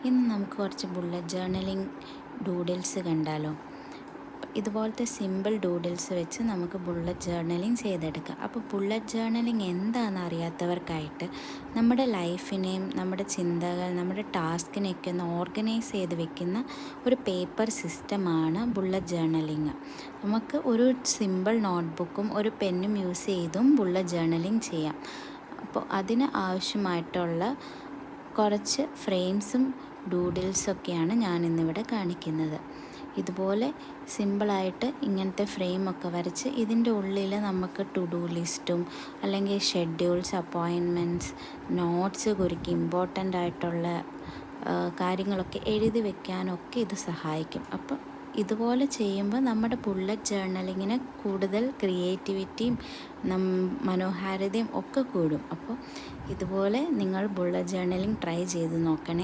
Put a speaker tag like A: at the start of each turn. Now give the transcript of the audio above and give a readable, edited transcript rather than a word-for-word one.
A: ഇന്ന് നമുക്ക് കുറച്ച് ബുള്ളറ്റ് ജേർണലിംഗ് ഡൂഡിൽസ് കണ്ടാലോ. ഇതുപോലത്തെ സിമ്പിൾ ഡൂഡിൽസ് വെച്ച് നമുക്ക് ബുള്ളറ്റ് ജേർണലിംഗ് ചെയ്തെടുക്കാം. അപ്പോൾ ബുള്ളറ്റ് ജേർണലിംഗ് എന്താണെന്ന് അറിയാത്തവർക്കായിട്ട് നമ്മുടെ ലൈഫിനെയും നമ്മുടെ ചിന്തകൾ നമ്മുടെ ടാസ്കിനെയൊക്കെ ഒന്ന് ഓർഗനൈസ് ചെയ്ത് വെക്കുന്ന ഒരു പേപ്പർ സിസ്റ്റമാണ് ബുള്ളറ്റ് ജേർണലിംഗ്. നമുക്ക് ഒരു സിമ്പിൾ നോട്ട്ബുക്കും ഒരു പെന്നും യൂസ് ചെയ്തും ബുള്ളറ്റ് ജേർണലിംഗ് ചെയ്യാം. അപ്പോൾ അതിന് ആവശ്യമായിട്ടുള്ള കുറച്ച് ഫ്രെയിംസും ഡൂഡിൽസൊക്കെയാണ് ഞാനിന്നിവിടെ കാണിക്കുന്നത്. ഇതുപോലെ സിമ്പിളായിട്ട് ഇങ്ങനത്തെ ഫ്രെയിമൊക്കെ വരച്ച് ഇതിൻ്റെ ഉള്ളിൽ നമുക്ക് ടു ഡു ലിസ്റ്റും അല്ലെങ്കിൽ ഷെഡ്യൂൾസ്, അപ്പോയിൻമെൻറ്റ്സ്, നോട്ട്സ് കുറിക്കും ഇമ്പോർട്ടൻ്റ് ആയിട്ടുള്ള കാര്യങ്ങളൊക്കെ എഴുതി വെക്കാനൊക്കെ ഇത് സഹായിക്കും. അപ്പോൾ ഇതുപോലെ ചെയ്യുമ്പോൾ നമ്മുടെ ബുള്ളറ്റ് ജേർണലിങ്ങിന് കൂടുതൽ ക്രിയേറ്റിവിറ്റിയും മനോഹാരിതയും ഒക്കെ കൂടും. അപ്പോൾ ഇതുപോലെ നിങ്ങൾ ബുള്ളറ്റ് ജേർണലിംഗ് ട്രൈ ചെയ്ത് നോക്കണേ.